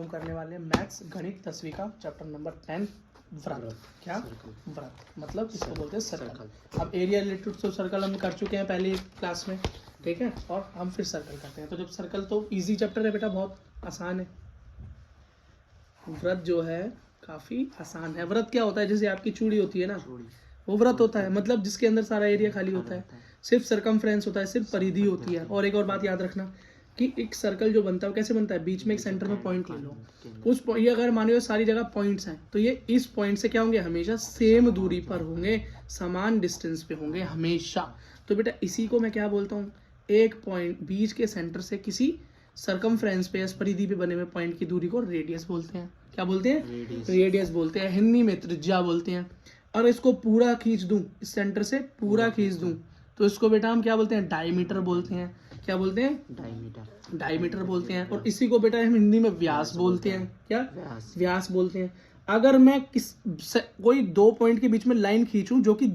हम करने वाले हैं मैथ्स गणित 10वीं का चैप्टर नंबर 10 व्रत। क्या व्रत मतलब इसको बोलते हैं सर्कल। अब एरिया रिलेटेड तो सर्कल हम कर चुके हैं पहले क्लास में, ठीक है, और हम फिर सर्कल करते हैं। तो जब सर्कल तो इजी चैप्टर है बेटा, बहुत आसान है। व्रत जो है काफ़ी आसान है। व्रत क्या होता है, जैसे आपकी चूड़ी होती है ना, वो व्रत होता है, मतलब जिसके अंदर सारा एरिया खाली होता है, सिर्फ सरकमफ्रेंस होता है, सिर्फ परिधि होती है। और एक और बात याद रखना कि एक सर्कल जो बनता है वो कैसे बनता है, बीच में एक सेंटर में पॉइंट ले लो, उस ये अगर मानो सारी जगह पॉइंट्स हैं तो ये इस पॉइंट से क्या होंगे, हमेशा सेम दूरी पर होंगे, समान डिस्टेंस पे होंगे हमेशा। तो बेटा इसी को मैं क्या बोलता हूँ, एक पॉइंट बीच के सेंटर से किसी सरकमफ्रेंस पे या परिधि पे बने हुए पॉइंट की दूरी को रेडियस बोलते हैं। क्या बोलते हैं? रेडियस बोलते हैं, हिंदी में त्रिज्या बोलते हैं। और इसको पूरा खींच दूं, इस सेंटर से पूरा खींच दूं, तो इसको बेटा हम क्या बोलते हैं, डायमीटर बोलते हैं। क्या बोलते हैं? डायमीटर बोलते हैं। और इसी को बेटा हम हिंदी में व्यास बोलते हैं। क्या? व्यास बोलते हैं। अगर मैं कोई दो पॉइंट के बीच में लाइन खींचूं जो कि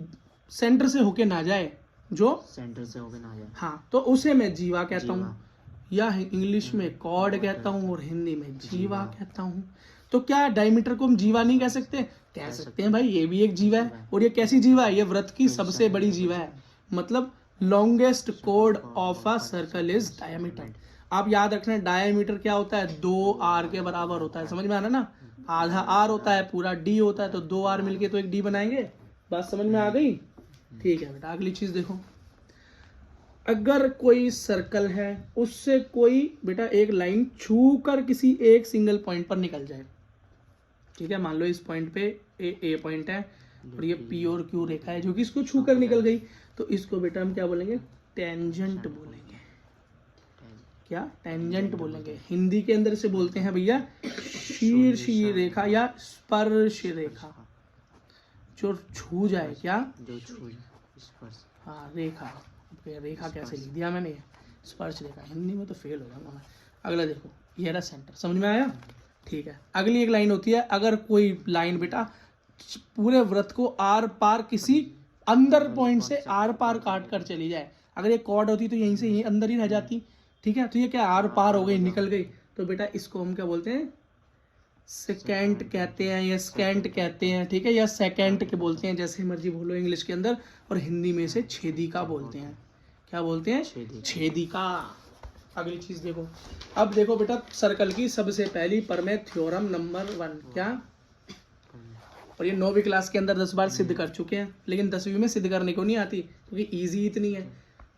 सेंटर से होके ना जाए, जो सेंटर से होके ना जाए, हाँ, तो उसे मैं जीवा कहता हूँ, या इंग्लिश में कॉर्ड कहता हूँ और हिंदी में जीवा कहता हूँ। तो क्या डायमीटर को हम जीवा नहीं कह सकते? कह सकते हैं भाई, ये भी एक जीवा है। और ये कैसी जीवा है? ये व्रत की सबसे बड़ी जीवा है। मतलब longest code of a circle is diameter. आप याद रखना, डायमीटर क्या होता है, 2r के बराबर होता है। समझ में आ रहा ना, आधा r होता है, पूरा d होता है, तो 2r मिलके तो एक d बनाएंगे। बात समझ में आ गई? ठीक है बेटा, अगली चीज देखो। अगर कोई सर्कल है, उससे कोई बेटा एक लाइन छू कर किसी एक सिंगल पॉइंट पर निकल जाए, ठीक है, मान लो इस पॉइंट पे ए पॉइंट है और ये पी और क्यू रेखा है जो कि इसको छू कर निकल गई, तो इसको बेटा हम क्या बोलेंगे, टेंजेंट बोलेंगे। क्या? टेंजेंट बोलेंगे। हिंदी के अंदर से बोलते हैं भैया शीर्षीय रेखा या स्पर्श रेखा, जो छू जाए। क्या? जो छू जाए, हाँ, रेखा। रेखा कैसे लिख दिया मैंने, स्पर्श रेखा। हिंदी में तो फेल हो जाऊंगा मैं। अगला देखो, ये रहा सेंटर। समझ में आया? ठीक है। अगली एक लाइन होती है, अगर कोई लाइन बेटा पूरे व्रत को आर पार किसी अंदर पॉइंट से आर पार काट कर चली जाए। अगर ये कॉर्ड होती तो यहीं से यहीं अंदर ही रह जाती, ठीक है, तो ये क्या आर पार हो गई, निकल गई, तो बेटा इसको हम क्या बोलते हैं, सेकेंट कहते हैं या स्कैंट कहते हैं, ठीक है, या सेकेंट के बोलते हैं, जैसे मर्जी बोलो इंग्लिश के अंदर। और हिंदी में से छेदिका बोलते हैं। क्या बोलते हैं? छेदिका। अगली चीज देखो। अब देखो बेटा, सर्कल की सबसे पहली प्रमेय थ्योरम नंबर 1। क्या? और ये 9वीं क्लास के अंदर 10 बार सिद्ध कर चुके हैं, लेकिन 10वीं में सिद्ध करने को नहीं आती क्योंकि इजी इतनी है।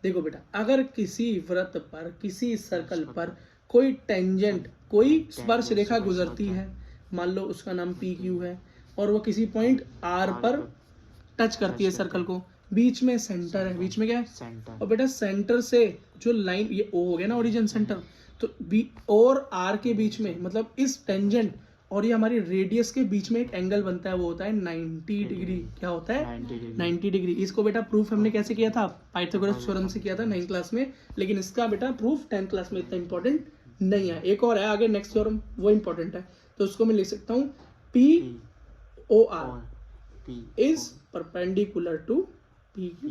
देखो बेटा, अगर किसी वृत्त पर, किसी सर्कल पर कोई टेंजेंट, कोई स्पर्श रेखा गुजरती है, मान लो उसका नाम पी क्यू है, और वो किसी पॉइंट आर पर टच करती है सर्कल को, बीच में सेंटर है, बीच में क्या है, सेंटर। और बेटा सेंटर से जो लाइन, ये ओ हो गया ना ओरिजिन सेंटर, तो बी और आर के बीच में, मतलब इस टेंजेंट और ये हमारी रेडियस के बीच में एक एंगल बनता है, वो होता है 90 डिग्री। क्या होता है? 90 डिग्री। इसको बेटा प्रूफ हमने कैसे किया था, पाइथागोरस थ्योरम से किया था 9th क्लास में, लेकिन इसका बेटा प्रूफ 10th क्लास में इतना इंपॉर्टेंट नहीं है। एक और है आगे नेक्स्ट थ्योरम, वो इंपॉर्टेंट है। तो उसको मैं लिख सकता हूँ, P O R is perpendicular to P Q,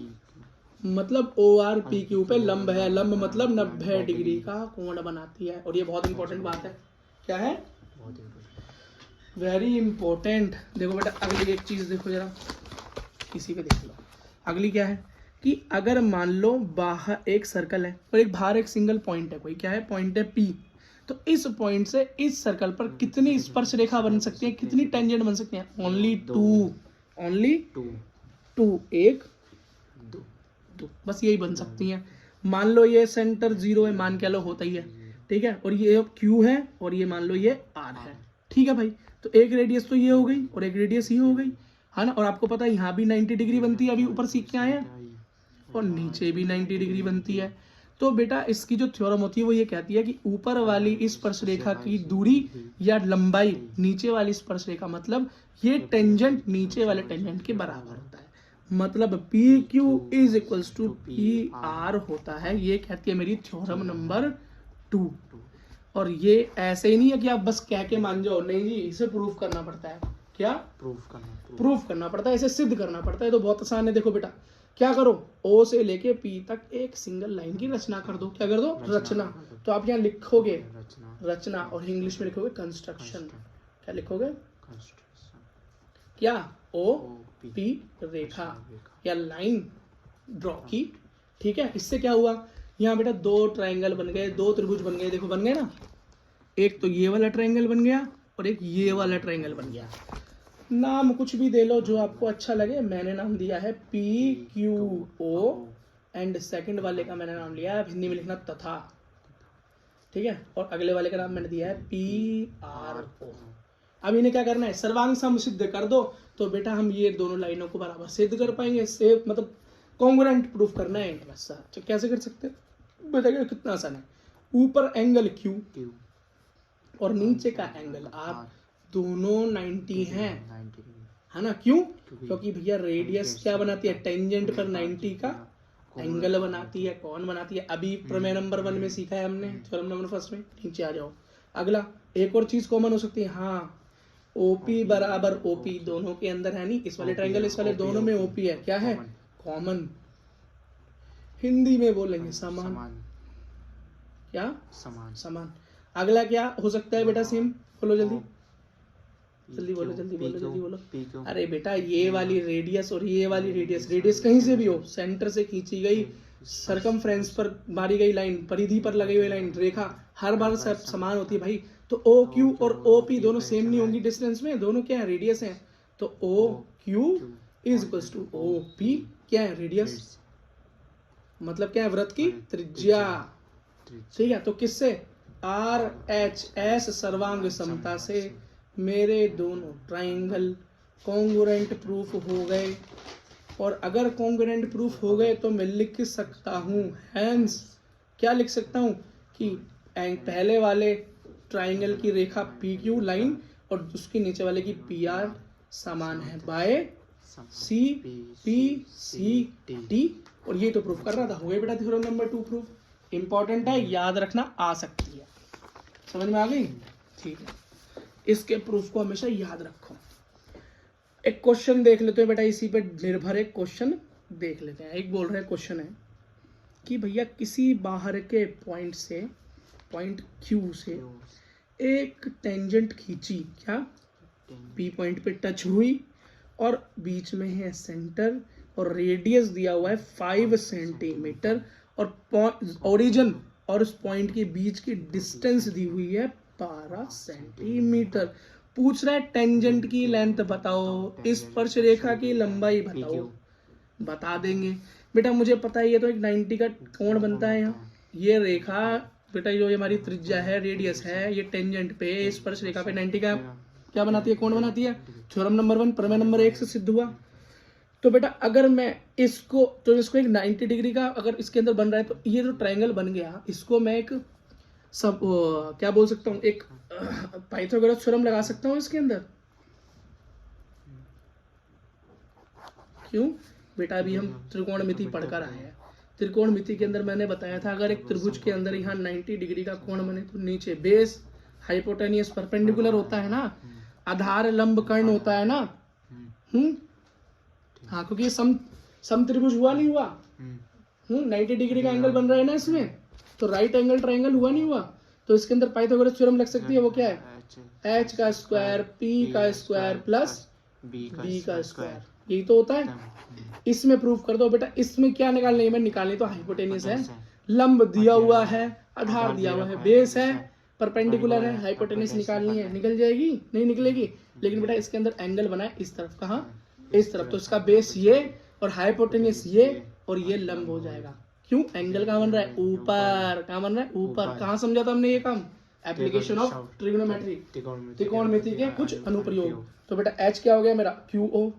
मतलब ओ आर पी क्यू पे लंब है। लंब मतलब 90 डिग्री का कोण बनाती है। और ये बहुत इंपॉर्टेंट बात है। क्या है? Very important. देखो बेटा, अगली एक चीज देखो जरा, इसी पे देख लो। अगली क्या है कि अगर मान लो बाहर एक सर्कल है और एक बाहर एक सिंगल पॉइंट है, कोई क्या है, पॉइंट है पी, तो इस पॉइंट से इस सर्कल पर कितनी स्पर्श रेखा बन सकती है, कितनी टेंजेंट बन सकती है? Only two. एक दो, बस यही बन सकती हैं। मान लो ये सेंटर 0 है, मान के लो होता ही है, ठीक है, और ये Q है और ये मान लो ये R है, ठीक है भाई। तो एक रेडियस तो ये हो गई और एक रेडियस ये हो गई, है ना। और आपको पता है यहाँ भी 90 डिग्री बनती है, अभी ऊपर सीख के आए हैं, और नीचे भी 90 डिग्री बनती है। तो बेटा इसकी जो थ्योरम होती है वो ये कहती है कि ऊपर वाली इस स्पर्श रेखा की दूरी या लंबाई नीचे वाली स्पर्श रेखा, मतलब ये टेंजेंट नीचे वाले टेंजेंट के बराबर होता है। मतलब P Q is equals to P R होता है। ये कहती है मेरी थ्योरम नंबर 2। और ये ऐसे ही नहीं है कि आप बस कह के मान जाओ, नहीं जी, इसे प्रूफ करना पड़ता है। क्या? प्रूफ करना पड़ता है, इसे सिद्ध करना पड़ता है। तो बहुत आसान है। देखो बेटा, क्या करो, ओ से लेके पी तक एक सिंगल लाइन की रचना कर दो। क्या कर दो, रचना। तो आप यहाँ लिखोगे रचना और इंग्लिश में लिखोगे कंस्ट्रक्शन। क्या लिखोगे, क्या, ओ पी रेखा या लाइन ड्रॉ की। ठीक है, इससे क्या हुआ, यहाँ बेटा दो ट्रायंगल बन गए, दो त्रिभुज बन गए। देखो बन गए ना, एक तो ये वाला ट्रायंगल बन गया और एक ये वाला ट्रायंगल बन गया। नाम कुछ भी दे लो जो आपको अच्छा लगे। मैंने नाम दिया है P Q O and second वाले का मैंने नाम लिया है, हिंदी में लिखना तथा। ठीक है, और अगले वाले का नाम मैंने दिया है पी आर ओ। अब इन्हें क्या करना है, सर्वांग सम सिद्ध कर दो। तो बेटा हम ये दोनों लाइनों को बराबर सिद्ध कर पाएंगे। से मतलब कॉन्ग्रुएंट प्रूफ करना है इन्हें बस। तो कैसे कर सकते हैं बेटा, कितना आसान है। ऊपर एंगल क्यू और नीचे का एंगल आर, दोनों 90 हैं, है ना। क्यों, क्योंकि भैया रेडियस क्या बनाती है, टेंजेंट पर 90 का एंगल बनाती है। कौन बनाती है, अभी प्रमेय नंबर 1 में सीखा है हमने, थ्योरम नंबर 1 में। नीचे आ जाओ। अगला एक और चीज कॉमन हो सकती है, हाँ ओपी बराबर ओपी दोनों के अंदर है। नहीं, इस वाले ट्रायंगल इस वाले दोनों में ओपी है। क्या है, कॉमन। हिंदी में बोलेंगे समान। क्या, समान। अगला क्या हो सकता है बेटा, सेम बोलो जल्दी जल्दी बोलो, जल्दी बोलो, जल्दी बोलो। अरे बेटा ये वाली रेडियस और ये वाली रेडियस, रेडियस कहीं से भी हो, सेंटर से खींची गई, सरकमफ्रेंस पर मारी गई लाइन, परिधि पर लगी हुई लाइन, रेखा हर बार सब समान होती है भाई। तो ओ क्यू और ओ पी दोनों सेम नहीं होंगी डिस्टेंस में, दोनों क्या है, रेडियस है। तो O Q is equal to O P, क्या है, रेडियस, मतलब क्या है, वृत्त की त्रिज्या। ठीक है, तो किससे, आर एच एस सर्वांग समता से मेरे दोनों ट्राइंगल कॉन्ग्रुएंट प्रूफ हो गए। और अगर कॉन्ग्रुएंट प्रूफ हो गए तो मैं लिख सकता हूँ हैंस, क्या लिख सकता हूँ कि पहले वाले ट्राइंगल की रेखा पी क्यू लाइन और उसके नीचे वाले की पी आर समान है by C P C D. और ये तो प्रूफ कर रहा था, हो गया बेटा थ्योरम नंबर 2 प्रूफ। इंपॉर्टेंट है, याद रखना आ सकती है, समझ में आ गई। ठीक है, इसके प्रूफ को हमेशा याद रखो। एक क्वेश्चन देख लेते हैं बेटा, इसी पे निर्भर एक क्वेश्चन देख लेते हैं। एक बोल रहे क्वेश्चन है कि भैया किसी बाहर के पॉइंट से, पॉइंट क्यू से एक टेंजेंट खींची, क्या पी पॉइंट पे टच हुई और बीच में है सेंटर और रेडियस दिया हुआ है 5 सेंटीमीटर और ओरिजिन और उस पॉइंट के बीच की डिस्टेंस दी हुई है 12 सेंटीमीटर। पूछ रहा है टेंजेंट की लेंथ बताओ, इस स्पर्श रेखा की लंबाई बताओ। बता देंगे बेटा, मुझे पता है ये तो एक 90 का कोण बनता है यहाँ। ये रेखा बेटा जो हमारी त्रिज्या है, रेडियस है, ये टेंजेंट पे स्पर्श रेखा पे 90 का क्या बनाती है, कोण बनाती है। थ्योरम नंबर 1 प्रमेय नंबर 1 से सिद्ध हुआ। तो बेटा अगर मैं इसको, तो इसको एक 90 डिग्री का अगर इसके अंदर बन रहा है, तो ये जो ट्रायंगल बन गया इसको मैं एक सब क्या बोल सकता हूँ, एक पाइथागोरस थ्योरम लगा सकता हूँ इसके अंदर। क्यों बेटा, अभी हम त्रिकोणमिति पढ़कर आए हैं। त्रिकोणमिति के अंदर मैंने बताया था, अगर एक त्रिभुज के अंदर यहाँ 90 डिग्री का कोण बने तो नीचे बेस हाइपोटेनियस परपेंडिकुलर होता है ना, आधार लंब कर्ण होता है ना। हाँ, क्योंकि ये सम त्रिभुज हुआ नहीं हुआ, 90 डिग्री का एंगल बन रहा है ना इसमें, तो राइट एंगल ट्रायंगल हुआ नहीं हुआ। तो इसके अंदर पाइथागोरस थ्योरम लग सकती है, वो क्या है, h का स्क्वायर p का स्क्वायर प्लस b का स्क्वायर, यही तो होता है। इसमें प्रूफ कर दो बेटा। इसमें क्या निकालनी है, मैं निकालनी तो हाइपोटेनियस है, लंब दिया हुआ है, आधार दिया हुआ है, बेस है, परपेंडिकुलर है, हाइपोटेनियस निकालनी है, निकल जाएगी, नहीं निकलेगी। लेकिन बेटा इसके अंदर एंगल बना है इस तरफ, कहाँ, इस तरफ, तो इसका बेस ये और हाइपोटेनियस ये और ये लंब हो जाएगा। क्यों, एंगल कहाँ बन रहा है, ऊपर, कहाँ बन रहा है, ऊपर। कहाँ समझा था हमने ये काम, एप्लीकेशन ऑफ ट्रिग्नोमेट्री, त्रिकोणमिति के कुछ अनुप्रयोग। तो बेटा h क्या हो गया मेरा, QO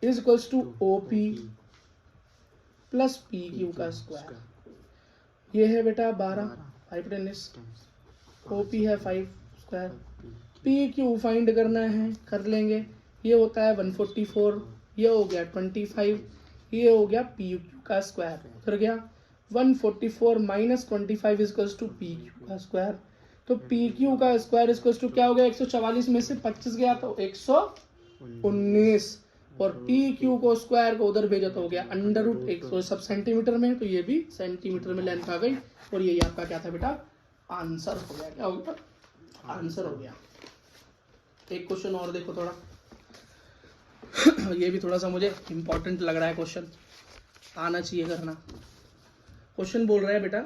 is equals to OP plus PQ का स्क्वायर। ये है बेटा 12 हाइपोटेनस, OP है 5 स्क्वायर, PQ फाइंड करना है, कर लेंगे। ये होता है 144, ये हो गया 25, ये हो गया PQ का स्क्वायर, उधर गया 144 माइनस 25 इज टू PQ का स्क्वायर। तो PQ का स्क्वायर इज टू क्या हो गया, 144 में से 25 गया तो 119 और पी क्यू को स्क्वायर को उधर भेजा तो हो गया अंडर रूट एक, तो सब सेंटीमीटर में है तो ये भी सेंटीमीटर में लेंथ आ गई और यही आपका क्या था बेटा आंसर हो गया। क्या हो गया आंसर हो गया। एक क्वेश्चन और देखो थोड़ा ये भी थोड़ा सा मुझे इंपॉर्टेंट लग रहा है, क्वेश्चन आना चाहिए करना। क्वेश्चन बोल रहा है बेटा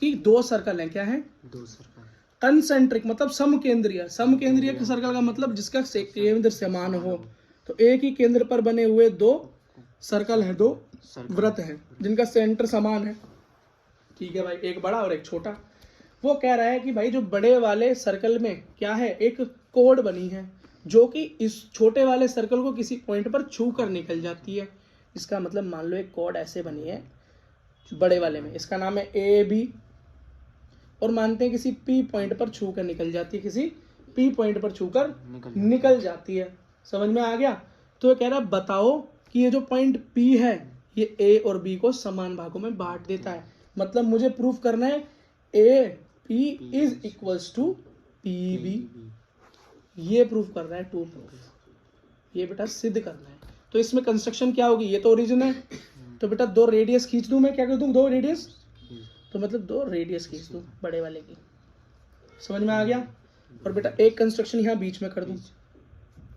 कि दो सर्कल हैं, क्या है दो सर्कल कंसेंट्रिक मतलब समकेंद्रीय, समकेंद्रीय सर्कल का मतलब जिसका केंद्र समान हो, तो एक ही केंद्र पर बने हुए दो सर्कल हैं, दो वृत्त हैं जिनका सेंटर समान है। ठीक है भाई, एक बड़ा और एक छोटा। वो कह रहा है कि भाई जो बड़े वाले सर्कल में क्या है एक कोड बनी है जो कि इस छोटे वाले सर्कल को किसी पॉइंट पर छू कर निकल जाती है। इसका मतलब मान लो एक कोड ऐसे बनी है बड़े वाले में, इसका नाम है ए बी, और मानते हैं किसी पी पॉइंट पर छू कर निकल जाती है, किसी पी पॉइंट पर छू कर निकल जाती है। समझ में आ गया? तो ये कह रहा है बताओ कि ये जो पॉइंट पी है ये ए और बी को समान भागों में बांट देता है। मतलब मुझे प्रूफ करना है A P is equals to P B, ये प्रूफ कर रहा है टू प्रूफ, ये बेटा सिद्ध करना है। तो इसमें कंस्ट्रक्शन क्या होगी, ये तो ओरिजिन है तो बेटा दो रेडियस खींच दूं मैं, क्या कर दूं दो रेडियस, तो मतलब दो रेडियस खींच दूं बड़े वाले की। समझ में आ गया? और बेटा एक कंस्ट्रक्शन यहाँ बीच में कर दूं,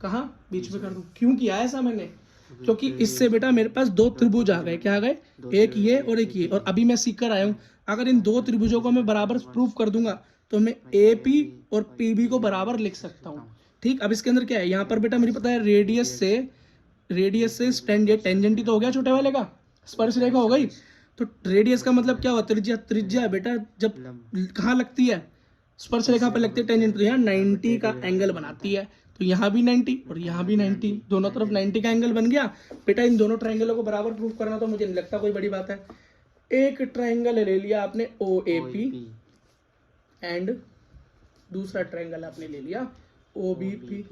कहाँ बीच में कर दूं, क्यों किया ऐसा मैंने, क्योंकि इससे बेटा मेरे पास दो त्रिभुज आ गए। क्या आ गए? एक ये और एक ये, और अभी मैं सीख कर आया हूँ अगर इन दो त्रिभुजों को मैं बराबर प्रूफ कर दूंगा तो मैं ए पी और पी बी को बराबर लिख सकता हूँ। ठीक, अब इसके अंदर क्या है, यहाँ पर बेटा मुझे पता है रेडियस से टेंजेंट ही तो हो गया छोटे वाले का, स्पर्श रेखा हो गई। तो रेडियस का मतलब क्या हुआ, त्रिज्या। त्रिज्या बेटा जब कहाँ लगती है, स्पर्श रेखा पर लगती है टेंजेंट, तो यहाँ 90 का एंगल बनाती है, तो यहाँ भी 90 और यहाँ भी 90, दोनों तरफ 90 का एंगल बन गया। बेटा इन दोनों ट्रायंगलों को बराबर प्रूफ करना तो मुझे नहीं लगता कोई बड़ी बात है। एक ट्रायंगल ले लिया आपने ओ ए पी एंड दूसरा ट्रायंगल आपने ले लिया ओ बी पी।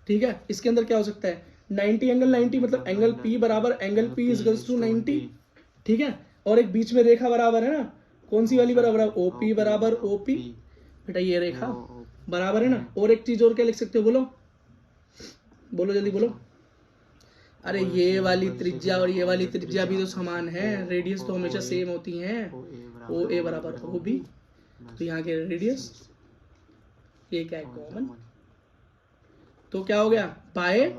ठीक है, इसके अंदर क्या हो सकता है 90 एंगल 90 मतलब एंगल पी बराबर angle P is equals to 90। ठीक है, और एक बीच में रेखा बराबर है ना, कौन सी वाली बराबर है, ओ पी बराबर ओ पी। बेटा ये रेखा बराबर है ना। और एक चीज और क्या लिख सकते हो, बोलो बोलो जल्दी बोलो। अरे ये वाली त्रिज्या और ये वाली त्रिज्या भी तो समान है, रेडियस तो हमेशा सेम होती हैं, ओ ए बराबर ओ बी, तो यहाँ के रेडियस ये क्या है कॉमन, तो क्या हो गया बाय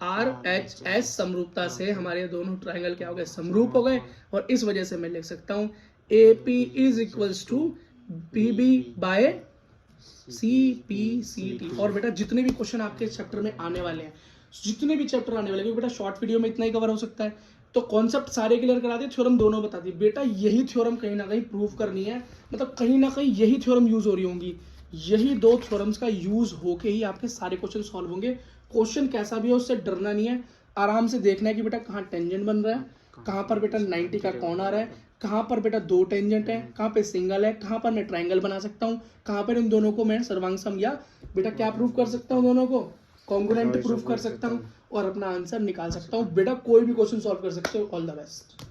आर एच एस समरूपता से हमारे दोनों ट्रायंगल क्या हो गए समरूप हो गए, और इस वजह से मैं लिख सकता हूं A P is equals to P B by C P C T. और बेटा जितने भी क्वेश्चन आपके चैप्टर में आने वाले हैं, जितने भी चैप्टर आने वाले हैं, बेटा शॉर्ट वीडियो में इतना ही कवर हो सकता है, तो कॉन्सेप्ट सारे क्लियर करा दिए, थ्योरम दोनों बता दिए। बेटा यही थ्योरम कहीं ना कहीं प्रूफ करनी है, मतलब कहीं ना कहीं यही थ्योरम यूज हो रही होंगी, यही दो थ्योरम्स का यूज होके ही आपके सारे क्वेश्चन सॉल्व होंगे। क्वेश्चन कैसा भी हो उससे डरना नहीं है, आराम से देखना है कि बेटा कहाँ टेंजेंट बन रहा है, कहाँ पर बेटा 90 का कौन आ रहा है, कहाँ पर बेटा दो टेंजेंट है, कहाँ पे सिंगल है, कहाँ पर मैं ट्रायंगल बना सकता हूँ, कहाँ पर इन दोनों को मैं सर्वांग या बेटा क्या प्रूफ कर सकता हूँ, दोनों को कॉन्ग्रुएंट प्रूफ कर सकता हूँ और अपना आंसर निकाल सकता हूँ। बेटा कोई भी क्वेश्चन सॉल्व कर सकते हो। All the best.